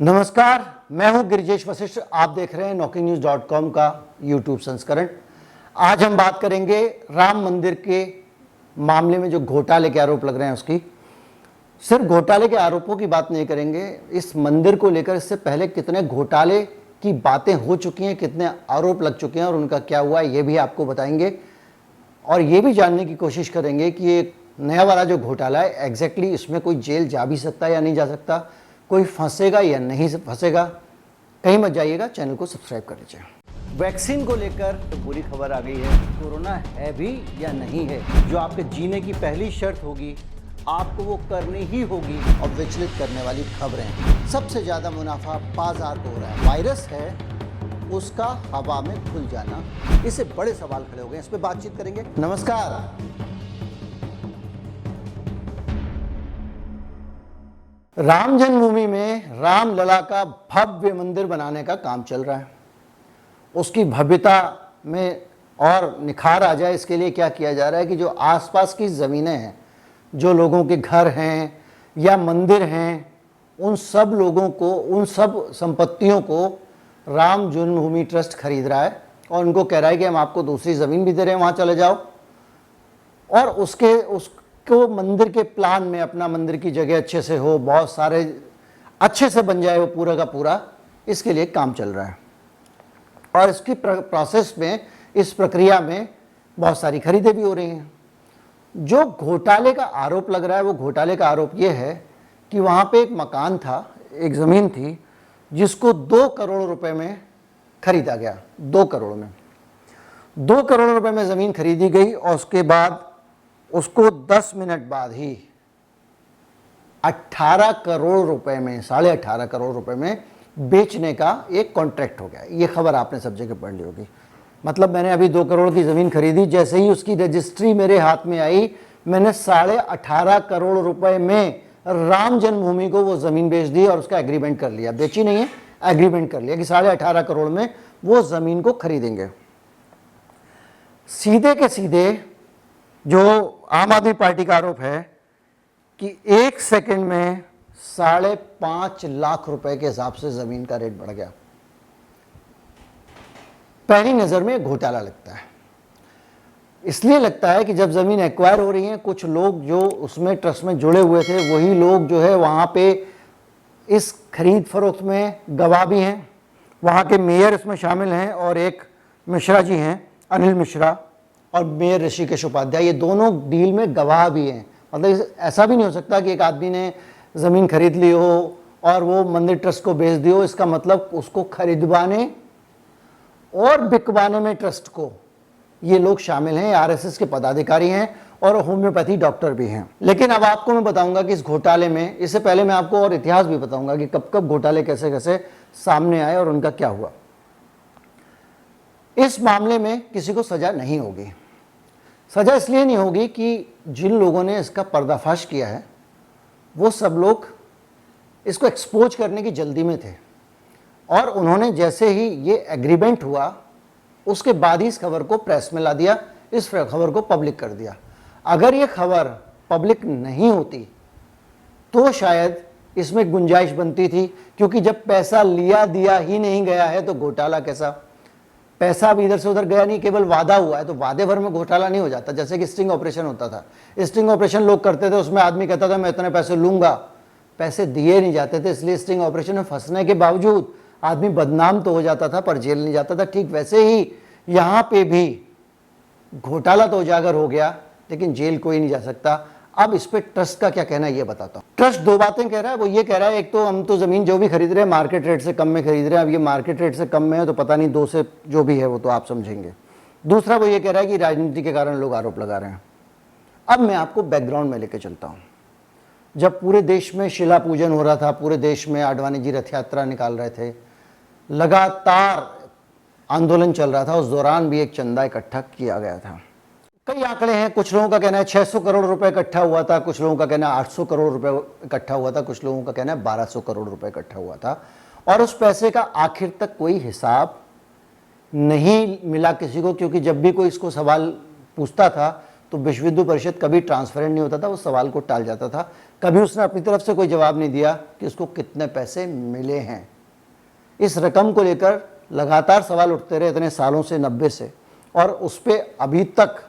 नमस्कार, मैं हूं गिरिजेश वशिष्ठ। आप देख रहे हैं nokingnews.com का यूट्यूब संस्करण। आज हम बात करेंगे राम मंदिर के मामले में जो घोटाले के आरोप लग रहे हैं उसकी। सिर्फ घोटाले के आरोपों की बात नहीं करेंगे, इस मंदिर को लेकर इससे पहले कितने घोटाले की बातें हो चुकी हैं, कितने आरोप लग चुके हैं और उनका क्या हुआ ये भी आपको बताएंगे। और ये भी जानने की कोशिश करेंगे कि ये नया वाला जो घोटाला है एग्जैक्टली इसमें कोई जेल जा भी सकता है या नहीं जा सकता, कोई फंसेगा या नहीं फंसेगा। कहीं मत जाइएगा, चैनल को सब्सक्राइब कर लीजिए। वैक्सीन को लेकर तो बुरी खबर आ गई है। कोरोना है भी या नहीं है, जो आपके जीने की पहली शर्त होगी आपको वो करनी ही होगी। और विचलित करने वाली खबरें, सबसे ज़्यादा मुनाफा बाजार को हो रहा है। वायरस है उसका हवा में घुल जाना, इससे बड़े सवाल खड़े हो गए। इस पर बातचीत करेंगे। नमस्कार। राम जन्मभूमि में रामलला का भव्य मंदिर बनाने का काम चल रहा है। उसकी भव्यता में और निखार आ जाए इसके लिए क्या किया जा रहा है कि जो आसपास की ज़मीनें हैं, जो लोगों के घर हैं या मंदिर हैं, उन सब लोगों को, उन सब संपत्तियों को राम जन्मभूमि ट्रस्ट खरीद रहा है और उनको कह रहा है कि हम आपको दूसरी ज़मीन भी दे रहे हैं, वहाँ चले जाओ और उसको मंदिर के प्लान में अपना मंदिर की जगह अच्छे से हो, बहुत सारे अच्छे से बन जाए वो पूरा का पूरा, इसके लिए काम चल रहा है। और इसकी प्रोसेस में, इस प्रक्रिया में बहुत सारी खरीदें भी हो रही हैं। जो घोटाले का आरोप लग रहा है, वो घोटाले का आरोप ये है कि वहाँ पे एक मकान था, एक ज़मीन थी जिसको 2 करोड़ रुपए में खरीदा गया। 2 करोड़ में 2 करोड़ रुपए में ज़मीन खरीदी गई और उसके बाद उसको 10 मिनट बाद ही 18 करोड़ रुपए में, 18.5 करोड़ रुपए में बेचने का एक कॉन्ट्रैक्ट हो गया। ये खबर आपने सब जगह पढ़ ली होगी। मतलब मैंने अभी 2 करोड़ की ज़मीन खरीदी, जैसे ही उसकी रजिस्ट्री मेरे हाथ में आई, मैंने 18.5 करोड़ रुपए में राम जन्मभूमि को वो ज़मीन बेच दी और उसका एग्रीमेंट कर लिया। बेची नहीं है, एग्रीमेंट कर लिया कि 18.5 करोड़ में वो ज़मीन को खरीदेंगे। सीधे के सीधे जो आम आदमी पार्टी का आरोप है कि 1 सेकंड में 5.5 लाख रुपए के हिसाब से ज़मीन का रेट बढ़ गया। पहली नज़र में घोटाला लगता है। इसलिए लगता है कि जब ज़मीन एक्वायर हो रही है, कुछ लोग जो उसमें ट्रस्ट में जुड़े हुए थे वही लोग जो है वहाँ पे इस खरीद फरोख्त में गवाह भी हैं। वहाँ के मेयर इसमें शामिल हैं और एक मिश्रा जी हैं, अनिल मिश्रा, और मेयर ऋषिकेश उपाध्याय, ये दोनों डील में गवाह भी हैं। मतलब ऐसा भी नहीं हो सकता कि एक आदमी ने ज़मीन खरीद ली हो और वो मंदिर ट्रस्ट को बेच दी हो। इसका मतलब उसको खरीदवाने और बिकवाने में ट्रस्ट को ये लोग शामिल हैं। आरएसएस के पदाधिकारी हैं और होम्योपैथी डॉक्टर भी हैं। लेकिन अब आपको मैं बताऊंगा कि इस घोटाले में, इससे पहले मैं आपको और इतिहास भी बताऊंगा कि कब कब घोटाले कैसे कैसे सामने आए और उनका क्या हुआ। इस मामले में किसी को सजा नहीं होगी। सजा इसलिए नहीं होगी कि जिन लोगों ने इसका पर्दाफाश किया है वो सब लोग इसको एक्सपोज करने की जल्दी में थे और उन्होंने जैसे ही ये एग्रीमेंट हुआ उसके बाद ही इस खबर को प्रेस में ला दिया, इस खबर को पब्लिक कर दिया। अगर ये खबर पब्लिक नहीं होती तो शायद इसमें गुंजाइश बनती थी, क्योंकि जब पैसा लिया दिया ही नहीं गया है तो घोटाला कैसा। पैसा भी इधर से उधर गया नहीं, केवल वादा हुआ है तो वादे भर में घोटाला नहीं हो जाता। जैसे कि स्टिंग ऑपरेशन होता था, स्टिंग ऑपरेशन लोग करते थे, उसमें आदमी कहता था मैं इतने पैसे लूंगा, पैसे दिए नहीं जाते थे, इसलिए स्टिंग ऑपरेशन में फंसने के बावजूद आदमी बदनाम तो हो जाता था पर जेल नहीं जाता था। ठीक वैसे ही यहाँ पे भी घोटाला तो उजागर हो गया लेकिन जेल कोई नहीं जा सकता। अब इस पे ट्रस्ट का क्या कहना है ये बताता हूँ। ट्रस्ट 2 बातें कह रहा है। वो ये कह रहा है, एक तो हम तो ज़मीन जो भी खरीद रहे हैं मार्केट रेट से कम में खरीद रहे हैं। अब ये मार्केट रेट से कम में है तो पता नहीं 2 से जो भी है वो तो आप समझेंगे। दूसरा वो ये कह रहा है कि राजनीति के कारण लोग आरोप लगा रहे हैं। अब मैं आपको बैकग्राउंड में लेके चलता हूँ। जब पूरे देश में शिला पूजन हो रहा था, पूरे देश में आडवाणी जी रथ यात्रा निकाल रहे थे, लगातार आंदोलन चल रहा था, उस दौरान भी एक चंदा इकट्ठा किया गया था। कई आंकड़े हैं, कुछ लोगों का कहना है 600 करोड़ रुपए इकट्ठा हुआ था, कुछ लोगों का कहना है 800 करोड़ रुपए इकट्ठा हुआ था, कुछ लोगों का कहना है 1200 करोड़ रुपए इकट्ठा हुआ था। और उस पैसे का आखिर तक कोई हिसाब नहीं मिला किसी को, क्योंकि जब भी कोई इसको सवाल पूछता था तो विश्व हिंदू परिषद कभी ट्रांसपेरेंट नहीं होता था, उस सवाल को टाल जाता था। कभी उसने अपनी तरफ से कोई जवाब नहीं दिया कि उसको कितने पैसे मिले हैं। इस रकम को लेकर लगातार सवाल उठते रहे इतने सालों से, 90 से, और उस पर अभी तक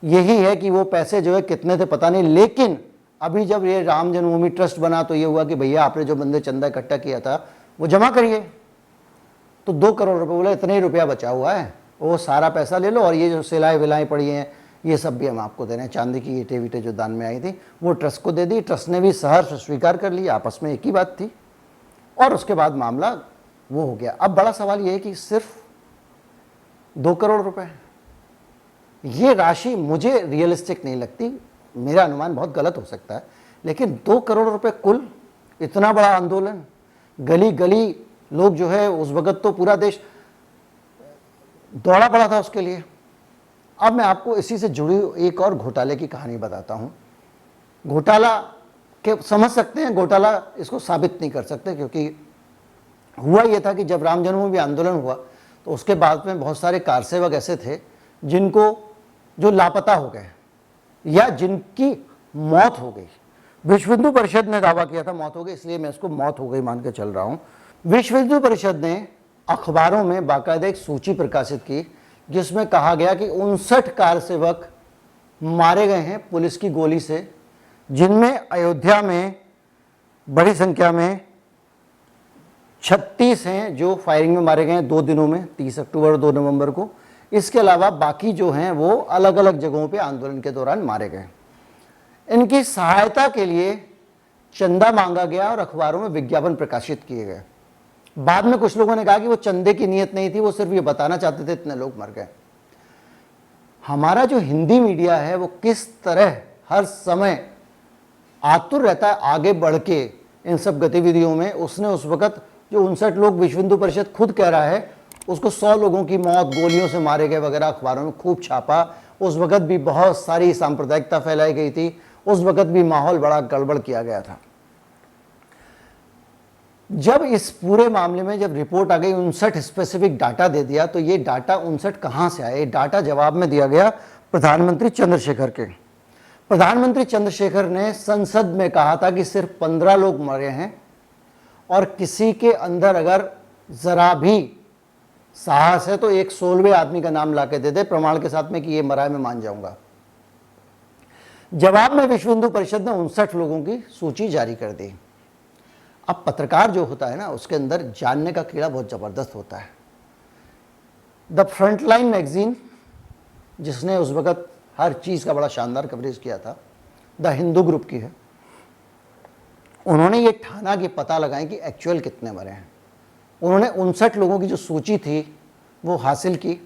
यही है कि वो पैसे जो है कितने थे पता नहीं। लेकिन अभी जब ये राम जन्मभूमि ट्रस्ट बना तो ये हुआ कि भैया आपने जो बंदे चंदा इकट्ठा किया था वो जमा करिए। तो 2 करोड़ रुपए, बोले इतने ही रुपया बचा हुआ है, वो सारा पैसा ले लो और ये जो सिलाई विलाई पड़ी हैं ये सब भी हम आपको दे रहे हैं। चांदी की ईंटें वीटें जो दान में आई थी वो ट्रस्ट को दे दी। ट्रस्ट ने भी सहर्ष स्वीकार कर लिया, आपस में एक ही बात थी, और उसके बाद मामला वो हो गया। अब बड़ा सवाल ये है कि सिर्फ 2 करोड़ रुपए, ये राशि मुझे रियलिस्टिक नहीं लगती, मेरा अनुमान बहुत गलत हो सकता है, लेकिन 2 करोड़ रुपए कुल, इतना बड़ा आंदोलन, गली गली लोग जो है, उस वक्त तो पूरा देश दौड़ा पड़ा था उसके लिए। अब मैं आपको इसी से जुड़ी एक और घोटाले की कहानी बताता हूं। घोटाला के समझ सकते हैं, घोटाला इसको साबित नहीं कर सकते, क्योंकि हुआ यह था कि जब राम जन्मभूमि आंदोलन हुआ तो उसके बाद में बहुत सारे कारसेवक ऐसे थे जिनको जो लापता हो गए या जिनकी मौत हो गई। विश्व हिंदू परिषद ने दावा किया था मौत हो गई, इसलिए मैं इसको मौत हो गई मान के चल रहा हूं। विश्व हिंदू परिषद ने अखबारों में बाकायदा एक सूची प्रकाशित की जिसमें कहा गया कि 59 कारसेवक मारे गए हैं पुलिस की गोली से, जिनमें अयोध्या में बड़ी संख्या में 36 हैं जो फायरिंग में मारे गए हैं 2 दिनों में, 30 अक्टूबर और 2 नवंबर को। इसके अलावा बाकी जो हैं वो अलग अलग जगहों पे आंदोलन के दौरान मारे गए। इनकी सहायता के लिए चंदा मांगा गया और अखबारों में विज्ञापन प्रकाशित किए गए। बाद में कुछ लोगों ने कहा कि वो चंदे की नीयत नहीं थी, वो सिर्फ ये बताना चाहते थे इतने लोग मर गए। हमारा जो हिंदी मीडिया है वो किस तरह हर समय आतुर रहता है आगे बढ़ के इन सब गतिविधियों में। उसने उस वक्त जो 59 लोग विश्व हिंदू परिषद खुद कह रहा है उसको 100 लोगों की मौत, गोलियों से मारे गए वगैरह अखबारों में खूब छापा। उस वक्त भी बहुत सारी सांप्रदायिकता फैलाई गई थी, उस वक्त भी माहौल बड़ा गड़बड़ किया गया था। जब इस पूरे मामले में जब रिपोर्ट आ गई, 59 स्पेसिफिक डाटा दे दिया, तो ये डाटा 59 कहां से आए? डाटा जवाब में दिया गया प्रधानमंत्री चंद्रशेखर के। प्रधानमंत्री चंद्रशेखर ने संसद में कहा था कि सिर्फ 15 लोग मरे हैं और किसी के अंदर अगर जरा भी साहस है तो एक 16वें आदमी का नाम लाके दे दे प्रमाण के साथ में कि ये मरा है, मैं मान जाऊंगा। जवाब में विश्व हिंदू परिषद ने 59 लोगों की सूची जारी कर दी। अब पत्रकार जो होता है ना, उसके अंदर जानने का कीड़ा बहुत जबरदस्त होता है। द फ्रंटलाइन मैगजीन, जिसने उस वक्त हर चीज का बड़ा शानदार कवरेज किया था, द हिंदू ग्रुप की है, उन्होंने ये ठाना कि पता लगाएं कि एक्चुअल कितने मरे हैं। उन्होंने 59 लोगों की जो सूची थी वो हासिल की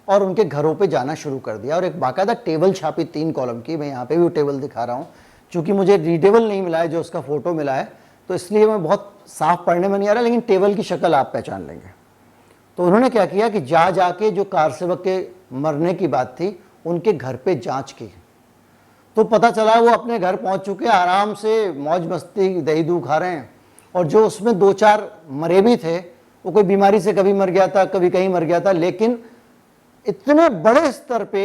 और उनके घरों पे जाना शुरू कर दिया और एक बाकायदा टेबल छापी 3 कॉलम की। मैं यहाँ पे भी वो टेबल दिखा रहा हूँ, चूंकि मुझे रीडेबल नहीं मिला है जो उसका फोटो मिला है, तो इसलिए मैं बहुत साफ पढ़ने में नहीं आ रहा, लेकिन टेबल की शक्ल आप पहचान लेंगे। तो उन्होंने क्या किया कि जाके जो कारसेवक के मरने की बात थी उनके घर पे जांच की, तो पता चला वो अपने घर पहुंच चुके, आराम से मौज मस्ती दही दूध खा रहे हैं। और जो उसमें 2-4 मरे भी थे वो कोई बीमारी से कभी मर गया था, कभी कहीं मर गया था, लेकिन इतने बड़े स्तर पे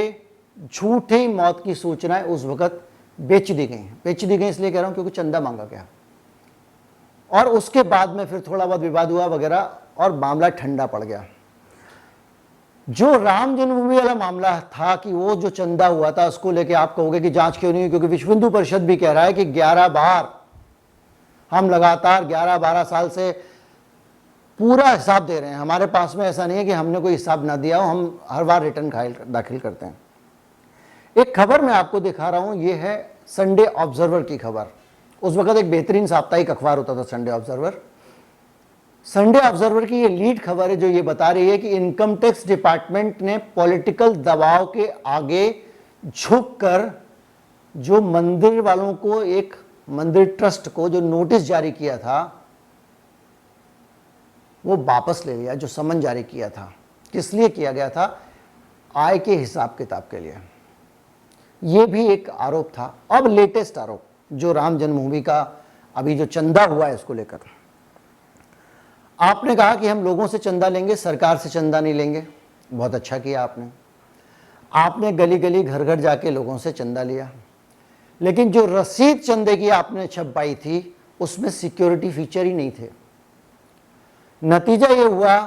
झूठी मौत की सूचनाएं उस वक्त बेच दी गई। बेच दी गई इसलिए कह रहा हूं क्योंकि चंदा मांगा गया और उसके बाद में फिर थोड़ा बहुत विवाद हुआ वगैरह और मामला ठंडा पड़ गया। जो राम जन्मभूमि वाला मामला था कि वो जो चंदा हुआ था उसको लेके आप कहोगे कि जांच क्यों नहीं हुई, क्योंकि विश्व हिंदू परिषद भी कह रहा है कि 11 बार हम लगातार 11-12 साल से पूरा हिसाब दे रहे हैं। हमारे पास में ऐसा नहीं है कि हमने कोई हिसाब ना दिया हो, हम हर बार रिटर्न दाखिल करते हैं। एक खबर मैं आपको दिखा रहा हूं, ये है संडे ऑब्जर्वर की खबर। उस वक्त एक बेहतरीन साप्ताहिक अखबार होता था संडे ऑब्जर्वर। संडे ऑब्जर्वर की ये लीड खबर है जो ये बता रही है कि इनकम टैक्स डिपार्टमेंट ने पॉलिटिकल दबाव के आगे झुककर जो मंदिर वालों को, एक मंदिर ट्रस्ट को जो नोटिस जारी किया था वो वापस ले लिया, जो समन जारी किया था। किस लिए किया गया था? आय के हिसाब किताब के लिए। यह भी एक आरोप था। अब लेटेस्ट आरोप जो राम जन्मभूमि का अभी जो चंदा हुआ है इसको लेकर, आपने कहा कि हम लोगों से चंदा लेंगे, सरकार से चंदा नहीं लेंगे। बहुत अच्छा किया आपने गली गली घर घर जाके लोगों से चंदा लिया, लेकिन जो रसीद चंदे की आपने छपवाई थी उसमें सिक्योरिटी फीचर ही नहीं थे। नतीजा ये हुआ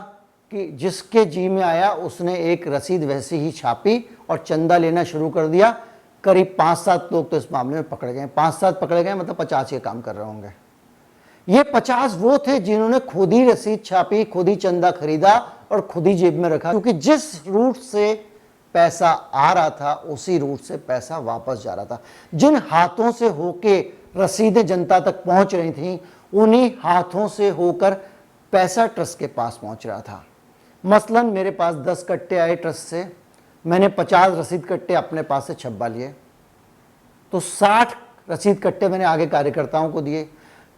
कि जिसके जी में आया उसने एक रसीद वैसी ही छापी और चंदा लेना शुरू कर दिया। करीब 5-7 लोग तो इस मामले में पकड़े गए। 5-7 पकड़े गए मतलब 50 ये काम कर रहे होंगे। ये 50 वो थे जिन्होंने खुद ही रसीद छापी, खुद ही चंदा खरीदा और खुद ही जेब में रखा, क्योंकि जिस रूट से पैसा आ रहा था उसी रूट से पैसा वापस जा रहा था। जिन हाथों से होके रसीदें जनता तक पहुंच रही थी उन्हीं हाथों से होकर पैसा ट्रस्ट के पास पहुंच रहा था। मसलन मेरे पास 10 कट्टे आए ट्रस्ट से, मैंने 50 रसीद कट्टे अपने पास से छपवा लिए, तो 60 रसीद कट्टे मैंने आगे कार्यकर्ताओं को दिए।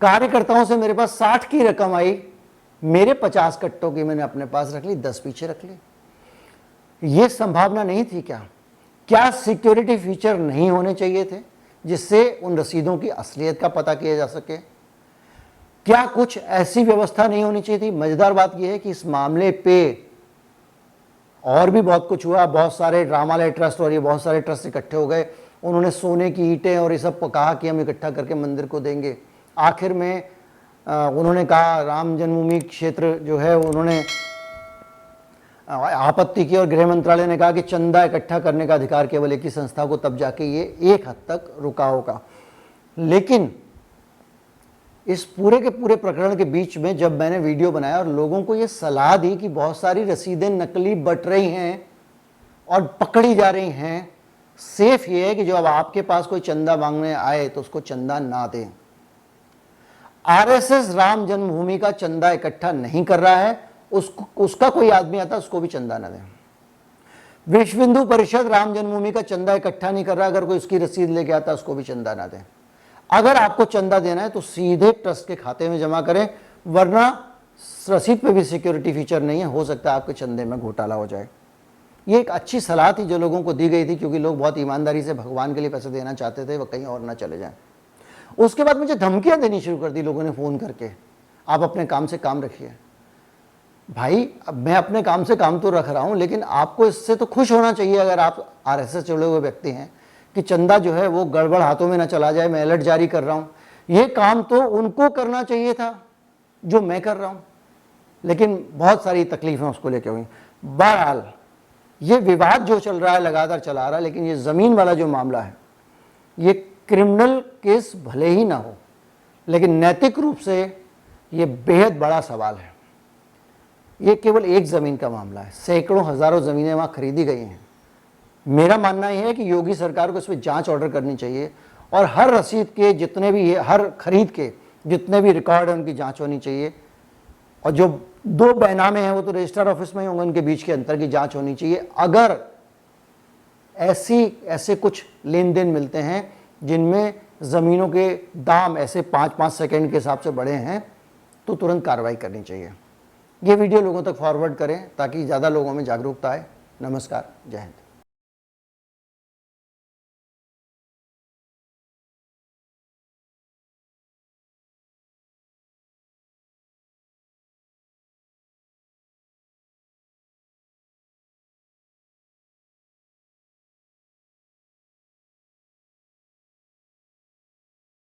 कार्यकर्ताओं से मेरे पास 60 की रकम आई, मेरे 50 कट्टों की मैंने अपने पास रख ली, 10 पीछे रख ली। यह संभावना नहीं थी क्या? क्या सिक्योरिटी फीचर नहीं होने चाहिए थे जिससे उन रसीदों की असलियत का पता किया जा सके? क्या कुछ ऐसी व्यवस्था नहीं होनी चाहिए थी? मजेदार बात यह है कि इस मामले पे और भी बहुत कुछ हुआ। बहुत सारे रामालय ट्रस्ट और ये बहुत सारे ट्रस्ट इकट्ठे हो गए, उन्होंने सोने की ईंटें और ये सब कहा कि हम इकट्ठा करके मंदिर को देंगे। आखिर में उन्होंने कहा, राम जन्मभूमि क्षेत्र जो है उन्होंने आपत्ति की और गृह मंत्रालय ने कहा कि चंदा इकट्ठा करने का अधिकार केवल एक ही संस्था को, तब जाके ये एक हद तक रुका होगा। लेकिन इस पूरे के पूरे प्रकरण के बीच में जब मैंने वीडियो बनाया और लोगों को ये सलाह दी कि बहुत सारी रसीदें नकली बट रही हैं और पकड़ी जा रही हैं, सेफ ये है कि जो अब आपके पास कोई चंदा मांगने आए तो उसको चंदा ना दें। आरएसएस राम जन्मभूमि का चंदा इकट्ठा नहीं कर रहा है, उसका कोई आदमी आता उसको भी चंदा ना दें। विश्व हिंदू परिषद राम जन्मभूमि का चंदा इकट्ठा नहीं कर रहा, अगर कोई उसकी रसीद लेके आता उसको भी चंदा ना दें। अगर आपको चंदा देना है तो सीधे ट्रस्ट के खाते में जमा करें, वरना रसीद पे भी सिक्योरिटी फीचर नहीं है, हो सकता है आपके चंदे में घोटाला हो जाए। ये एक अच्छी सलाह थी जो लोगों को दी गई थी, क्योंकि लोग बहुत ईमानदारी से भगवान के लिए पैसे देना चाहते थे, वो कहीं और ना चले जाएं। उसके बाद मुझे धमकियां देनी शुरू कर दी लोगों ने फ़ोन करके, आप अपने काम से काम रखिए। भाई, अब मैं अपने काम से काम तो रख रहा हूं, लेकिन आपको इससे तो खुश होना चाहिए अगर आप आरएसएस जुड़े हुए व्यक्ति हैं कि चंदा जो है वो गड़बड़ हाथों में ना चला जाए। मैं अलर्ट जारी कर रहा हूं, ये काम तो उनको करना चाहिए था जो मैं कर रहा हूं, लेकिन बहुत सारी तकलीफें उसको लेके हुई। बहरहाल ये विवाद जो चल रहा है लगातार चला रहा है, लेकिन ये ज़मीन वाला जो मामला है ये क्रिमिनल केस भले ही ना हो, लेकिन नैतिक रूप से ये बेहद बड़ा सवाल है। ये केवल एक ज़मीन का मामला है, सैकड़ों हज़ारों ज़मीनें वहाँ खरीदी गई हैं। मेरा मानना यह है कि योगी सरकार को इस पर जांच ऑर्डर करनी चाहिए और हर रसीद के जितने भी, हर खरीद के जितने भी रिकॉर्ड हैं उनकी जांच होनी चाहिए। और जो 2 बैनामे हैं वो तो रजिस्ट्रार ऑफिस में ही होंगे, उनके बीच के अंतर की जांच होनी चाहिए। अगर ऐसे कुछ लेन देन मिलते हैं जिनमें ज़मीनों के दाम ऐसे 5-5 सेकेंड के हिसाब से बढ़े हैं, तो तुरंत कार्रवाई करनी चाहिए। ये वीडियो लोगों तक फॉरवर्ड करें ताकि ज़्यादा लोगों में जागरूकता आए। नमस्कार, जय हिंद।